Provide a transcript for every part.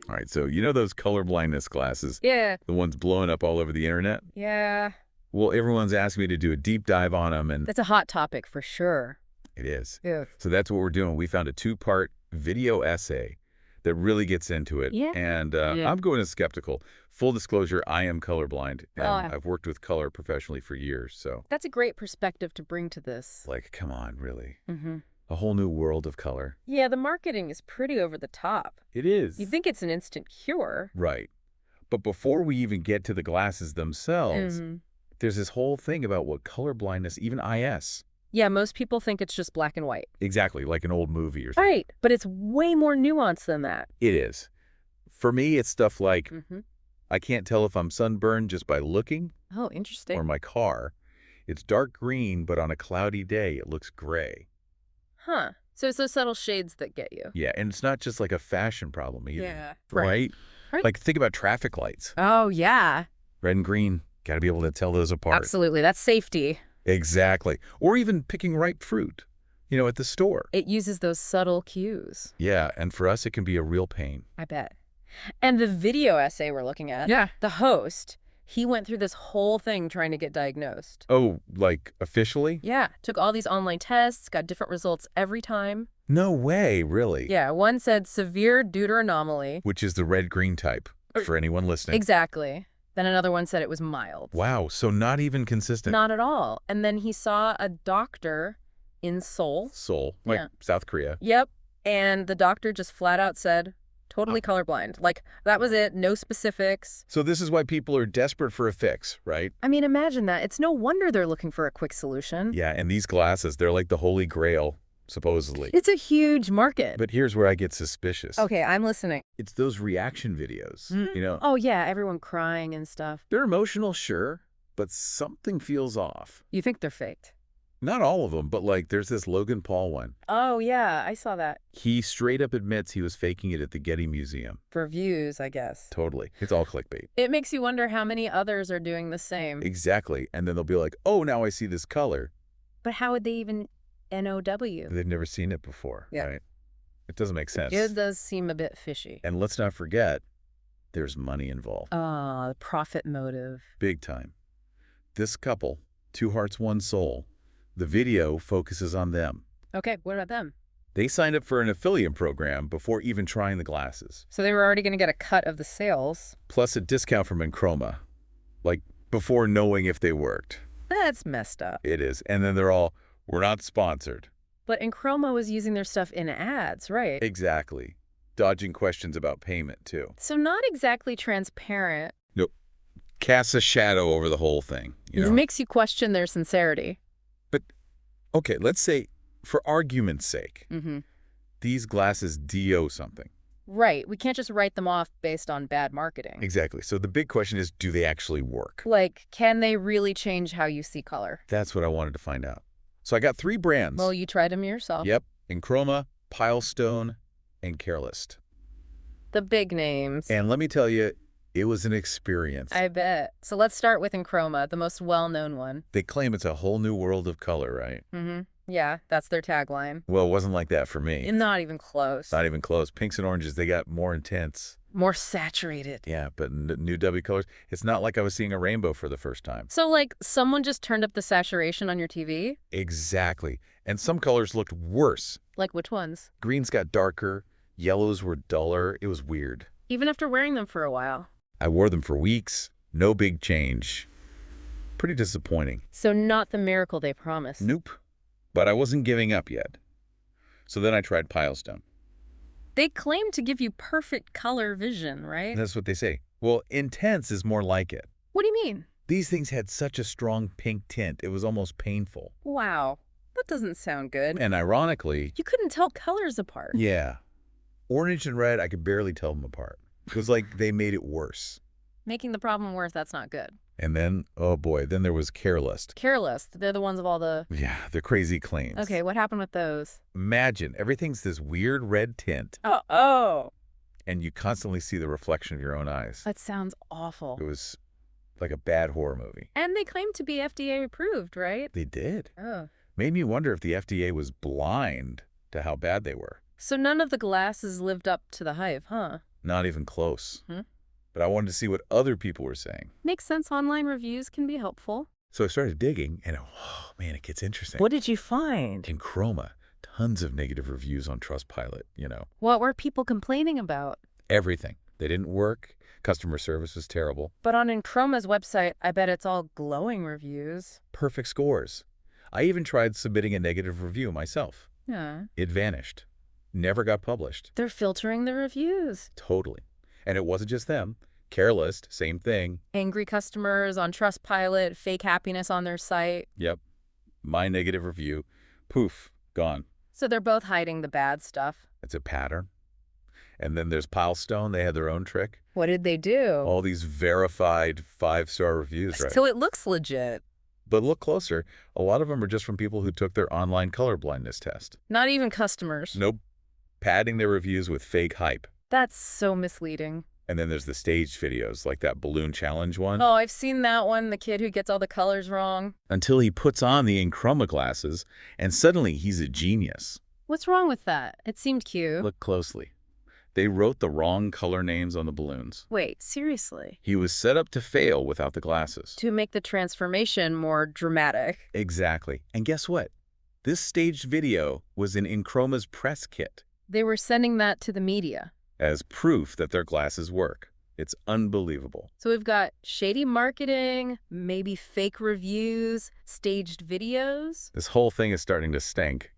All right, so you know those color blindness glasses? Yeah. The ones blowing up all over the internet? Yeah. Well, everyone's asking me to do a deep dive on them, and That's a hot topic for sure. it is. Yeah. So that's what we're doing. We found a two-part video essay that really gets into it. Yeah. And Yeah. I'm going as skeptical. Full disclosure, I am colorblind, and Oh. I've worked with color professionally for years, so. That's a great perspective to bring to this. Like, come on, really. Mm-hmm. A whole new world of color. Yeah, the marketing is pretty over the top. It is. You think it's an instant cure. Right. But before we even get to the glasses themselves, there's this whole thing about what color blindness, even IS. Yeah, most people think it's just black and white. Exactly, like an old movie or something. Right, but it's way more nuanced than that. It is. For me, it's stuff like, I can't tell if I'm sunburned just by looking, Oh, interesting. or my car. It's dark green, but on a cloudy day, it looks gray. Huh. So it's those subtle shades that get you. Yeah, and it's not just like a fashion problem either. Yeah. Right? Right. Like, think about traffic lights. Oh, yeah. Red and green, got to be able to tell those apart. Absolutely. That's safety. Exactly. Or even picking ripe fruit, you know, at the store. It uses those subtle cues. Yeah, and for us, it can be a real pain. I bet. And the video essay we're looking at, the host, he went through this whole thing trying to get diagnosed. Oh, like officially? Yeah, took all these online tests, got different results every time. No way, really? Yeah, one said severe deuter anomaly. Which is the red-green type, for anyone listening. Exactly. Then another one said it was mild. Wow, so not even consistent. Not at all. And then he saw a doctor in Seoul. Seoul, like South Korea. Yep. And the doctor just flat out said, totally colorblind. Like, that was it. No specifics. So this is why people are desperate for a fix, right? I mean, imagine that. It's no wonder they're looking for a quick solution. Yeah, and these glasses, they're like the holy grail, supposedly. It's a huge market. But here's where I get suspicious. Okay, I'm listening. It's those reaction videos, you know? Oh, yeah, everyone crying and stuff. They're emotional, sure, but something feels off. You think they're faked? Not all of them, but like there's this Logan Paul one. Oh, yeah, I saw that. He straight up admits he was faking it at the Getty Museum. For views, I guess. Totally. It's all clickbait. It makes you wonder how many others are doing the same. Exactly. And then they'll be like, oh, now I see this color. But how would they even NOW? They've never seen it before, right? It doesn't make sense. It does seem a bit fishy. And let's not forget, there's money involved. The profit motive. Big time. This couple, two hearts, one soul, the video focuses on them. Okay, what about them? They signed up for an affiliate program before even trying the glasses. So they were already going to get a cut of the sales. Plus a discount from EnChroma, like before knowing if they worked. That's messed up. It is. And then they're all, we're not sponsored. But EnChroma was using their stuff in ads, right? Exactly. Dodging questions about payment, too. So not exactly transparent. Nope. Casts a shadow over the whole thing. It makes you question their sincerity. But, okay, let's say, for argument's sake, these glasses do something. Right. We can't just write them off based on bad marketing. Exactly. So the big question is, do they actually work? Like, can they really change how you see color? That's what I wanted to find out. So I got 3 brands. Well, you tried them yourself. Yep. EnChroma, Pilestone, and Careless. The big names. And let me tell you, it was an experience. I bet. So let's start with EnChroma, the most well-known one. They claim it's a whole new world of color, right? Yeah, that's their tagline. Well, it wasn't like that for me. Not even close. Not even close. Pinks and oranges, they got more intense. More saturated. Yeah, but new W colors, it's not like I was seeing a rainbow for the first time. So, like, someone just turned up the saturation on your TV? Exactly. And some colors looked worse. Like which ones? Greens got darker. Yellows were duller. It was weird. Even after wearing them for a while? I wore them for weeks. No big change. Pretty disappointing. So not the miracle they promised? Nope. But I wasn't giving up yet. So then I tried Pilestone. They claim to give you perfect color vision, right? That's what they say. Well, intense is more like it. What do you mean? These things had such a strong pink tint, it was almost painful. Wow. That doesn't sound good. And ironically... You couldn't tell colors apart. Yeah. Orange and red, I could barely tell them apart. It was like they made it worse. Making the problem worse, that's not good. And then, oh boy, then there was Careless. Careless. They're the ones of all the... Yeah, the crazy claims. Okay, what happened with those? Imagine, everything's this weird red tint. Oh. And you constantly see the reflection of your own eyes. That sounds awful. It was like a bad horror movie. And they claim to be FDA approved, right? They did. Oh. Made me wonder if the FDA was blind to how bad they were. So none of the glasses lived up to the hype, huh? Not even close. But I wanted to see what other people were saying. Makes sense. Online reviews can be helpful. So I started digging, and oh man, it gets interesting. What did you find? EnChroma, tons of negative reviews on Trustpilot, What were people complaining about? Everything. They didn't work. Customer service was terrible. But on EnChroma's website, I bet it's all glowing reviews. Perfect scores. I even tried submitting a negative review myself. Yeah. It vanished. Never got published. They're filtering the reviews. Totally. And it wasn't just them. Carelist, same thing. Angry customers on Trustpilot, fake happiness on their site. Yep. My negative review, poof, gone. So they're both hiding the bad stuff. It's a pattern. And then there's Pilestone. They had their own trick. What did they do? All these verified 5-star reviews, right? So it looks legit. But look closer. A lot of them are just from people who took their online color blindness test. Not even customers. Nope. Padding their reviews with fake hype. That's so misleading. And then there's the staged videos, like that balloon challenge one. Oh, I've seen that one, the kid who gets all the colors wrong. Until he puts on the EnChroma glasses, and suddenly he's a genius. What's wrong with that? It seemed cute. Look closely. They wrote the wrong color names on the balloons. Wait, seriously? He was set up to fail without the glasses. To make the transformation more dramatic. Exactly. And guess what? This staged video was in EnChroma's press kit. They were sending that to the media. As proof that their glasses work. It's unbelievable. So we've got shady marketing, maybe fake reviews, staged videos. This whole thing is starting to stink,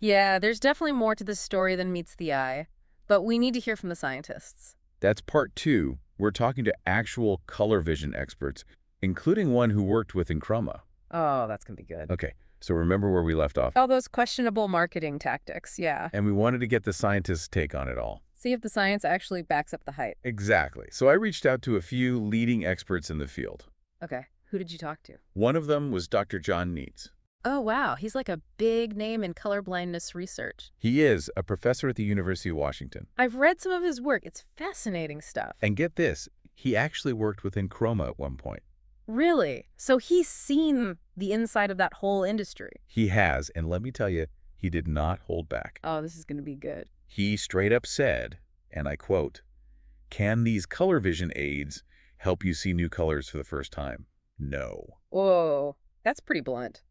Yeah, there's definitely more to this story than meets the eye. But we need to hear from the scientists. That's part 2. We're talking to actual color vision experts, including one who worked with EnChroma. Oh, that's going to be good. Okay, so remember where we left off? All those questionable marketing tactics, yeah. And we wanted to get the scientists' take on it all. See if the science actually backs up the hype. Exactly. So I reached out to a few leading experts in the field. Okay, who did you talk to? One of them was Dr. John Neitz. Oh, wow. He's like a big name in colorblindness research. He is a professor at the University of Washington. I've read some of his work. It's fascinating stuff. And get this, he actually worked with EnChroma at one point. Really? So he's seen the inside of that whole industry? He has, and let me tell you, he did not hold back. Oh, this is going to be good. He straight up said, and I quote, "Can these color vision aids help you see new colors for the first time? No." Whoa, that's pretty blunt.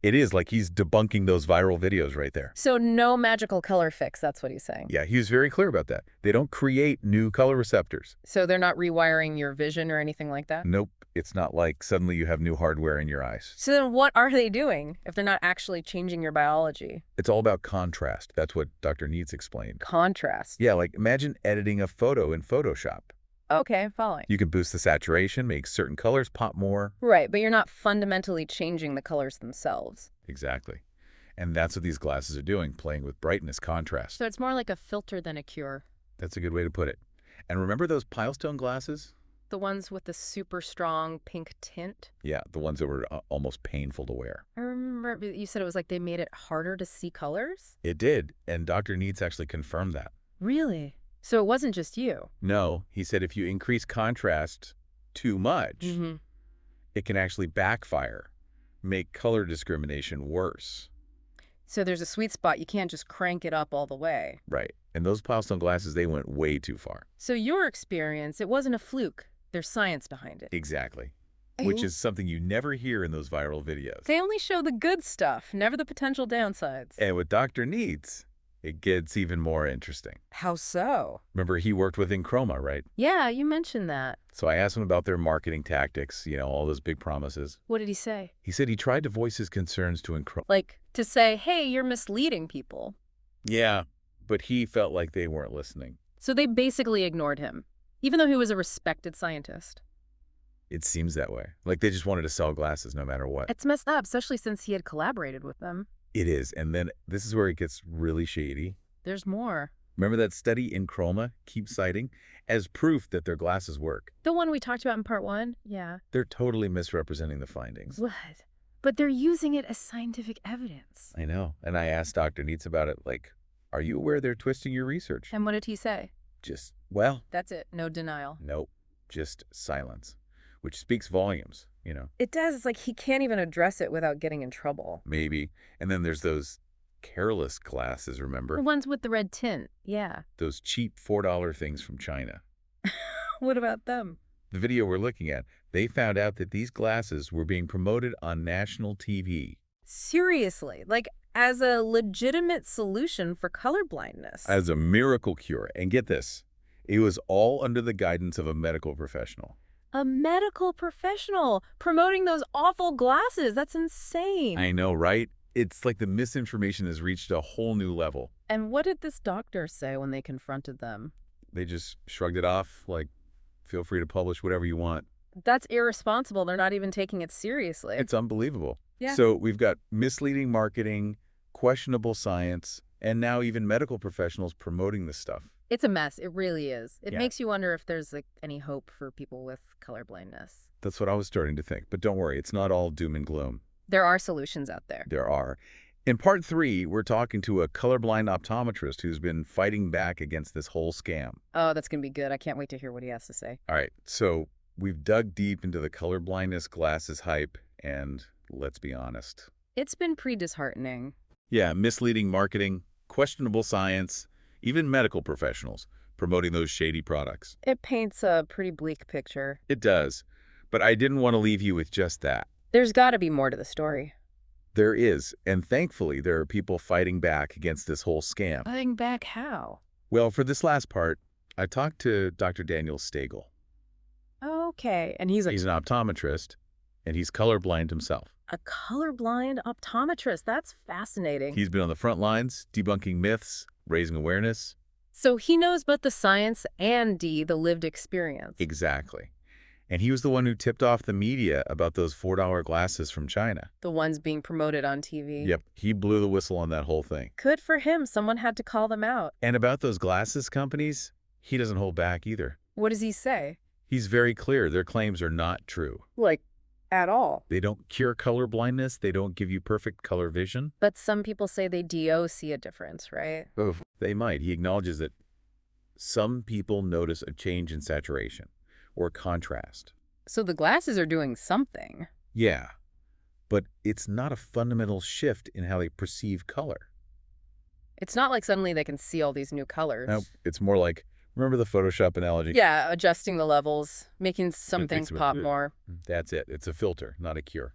It is, like he's debunking those viral videos right there. So no magical color fix, that's what he's saying. Yeah, he was very clear about that. They don't create new color receptors. So they're not rewiring your vision or anything like that? Nope. It's not like suddenly you have new hardware in your eyes. So then what are they doing if they're not actually changing your biology? It's all about contrast. That's what Dr. Neitz explained. Contrast? Yeah, like imagine editing a photo in Photoshop. Okay, I'm following. You can boost the saturation, make certain colors pop more. Right, but you're not fundamentally changing the colors themselves. Exactly. And that's what these glasses are doing, playing with brightness contrast. So it's more like a filter than a cure. That's a good way to put it. And remember those Pilestone glasses? The ones with the super strong pink tint? Yeah, the ones that were almost painful to wear. I remember you said it was like they made it harder to see colors? It did, and Dr. Neitz actually confirmed that. Really? So it wasn't just you? No, he said if you increase contrast too much, it can actually backfire, make color discrimination worse. So there's a sweet spot. You can't just crank it up all the way. Right. And those Pilestone glasses, they went way too far. So your experience, it wasn't a fluke. There's science behind it. Exactly. Which is something you never hear in those viral videos. They only show the good stuff, never the potential downsides. And with Dr. Neitz, it gets even more interesting. How so? Remember, he worked with EnChroma, right? Yeah, you mentioned that. So I asked him about their marketing tactics, all those big promises. What did he say? He said he tried to voice his concerns to EnChroma. Like, to say, hey, you're misleading people. Yeah, but he felt like they weren't listening. So they basically ignored him, even though he was a respected scientist. It seems that way. Like they just wanted to sell glasses no matter what. It's messed up, especially since he had collaborated with them. It is. And then this is where it gets really shady. There's more. Remember that study EnChroma keeps citing as proof that their glasses work? The one we talked about in part 1? Yeah. They're totally misrepresenting the findings. What? But they're using it as scientific evidence. I know. And I asked Dr. Neitz about it, like, are you aware they're twisting your research? And what did he say? Just, well. That's it. No denial. Nope. Just silence, which speaks volumes, It does. It's like he can't even address it without getting in trouble. Maybe. And then there's those careless glasses, remember? The ones with the red tint, yeah. Those cheap $4 things from China. What about them? The video we're looking at, they found out that these glasses were being promoted on national TV. Seriously? Like, as a legitimate solution for colorblindness? As a miracle cure. And get this, it was all under the guidance of a medical professional. A medical professional promoting those awful glasses. That's insane. I know, right? It's like the misinformation has reached a whole new level. And what did this doctor say when they confronted them? They just shrugged it off, like, feel free to publish whatever you want. That's irresponsible. They're not even taking it seriously. It's unbelievable. Yeah. So we've got misleading marketing, questionable science, and now even medical professionals promoting this stuff. It's a mess. It really is. It Yeah. makes you wonder if there's like any hope for people with colorblindness. That's what I was starting to think. But don't worry, it's not all doom and gloom. There are solutions out there. There are. In part 3, we're talking to a colorblind optometrist who's been fighting back against this whole scam. Oh, that's going to be good. I can't wait to hear what he has to say. All right, so we've dug deep into the colorblindness glasses hype, and let's be honest. It's been pretty disheartening. Yeah, misleading marketing, questionable science, even medical professionals promoting those shady products. It paints a pretty bleak picture. It does, but I didn't want to leave you with just that. There's got to be more to the story. There is, and thankfully there are people fighting back against this whole scam. Fighting back how? Well, for this last part, I talked to Dr. Daniel Stagel. Okay, and he's an optometrist, and he's colorblind himself. a colorblind optometrist. That's fascinating. He's been on the front lines, debunking myths, raising awareness. So he knows both the science and the lived experience. Exactly. And he was the one who tipped off the media about those $4 glasses from China. The ones being promoted on TV. Yep, he blew the whistle on that whole thing. Good for him. Someone had to call them out. And about those glasses companies, he doesn't hold back either. What does he say? He's very clear their claims are not true. Like, at all. They don't cure color blindness. They don't give you perfect color vision. But some people say they do see a difference, right? Oh, they might. He acknowledges that some people notice a change in saturation or contrast. So the glasses are doing something. Yeah, but it's not a fundamental shift in how they perceive color. It's not like suddenly they can see all these new colors. No, it's more like, remember the Photoshop analogy? Yeah, adjusting the levels, making some things pop more. That's it. It's a filter, not a cure.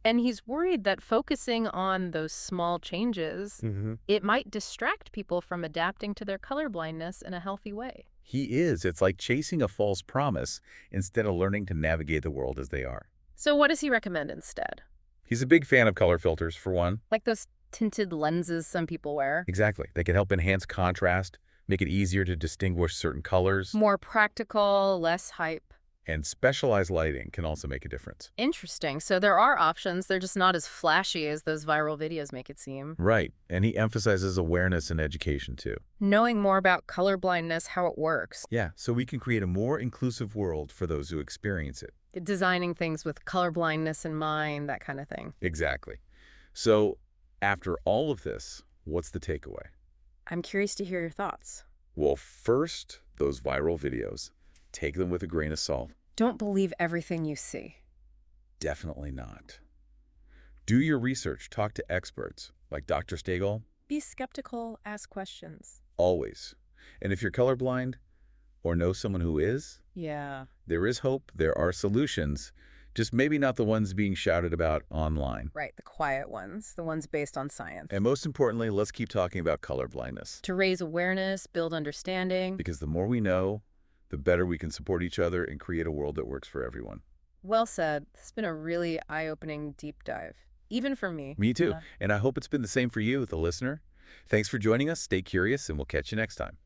And he's worried that focusing on those small changes, it might distract people from adapting to their colorblindness in a healthy way. He is. It's like chasing a false promise instead of learning to navigate the world as they are. So what does he recommend instead? He's a big fan of color filters, for one. Like those tinted lenses some people wear? Exactly. They can help enhance contrast, make it easier to distinguish certain colors. More practical, less hype. And specialized lighting can also make a difference. Interesting. So there are options. They're just not as flashy as those viral videos make it seem. Right. And he emphasizes awareness and education, too. Knowing more about colorblindness, how it works. Yeah, so we can create a more inclusive world for those who experience it. Designing things with colorblindness in mind, that kind of thing. Exactly. So after all of this, what's the takeaway? I'm curious to hear your thoughts. Well, first, those viral videos. Take them with a grain of salt. Don't believe everything you see. Definitely not. Do your research. Talk to experts, like Dr. Stagel. Be skeptical, ask questions. Always. And if you're colorblind or know someone who is, there is hope. There are solutions. Just maybe not the ones being shouted about online. Right, the quiet ones, the ones based on science. And most importantly, let's keep talking about colorblindness. To raise awareness, build understanding. Because the more we know, the better we can support each other and create a world that works for everyone. Well said. This has been a really eye-opening deep dive, even for me. Me too. And I hope it's been the same for you, the listener. Thanks for joining us. Stay curious, and we'll catch you next time.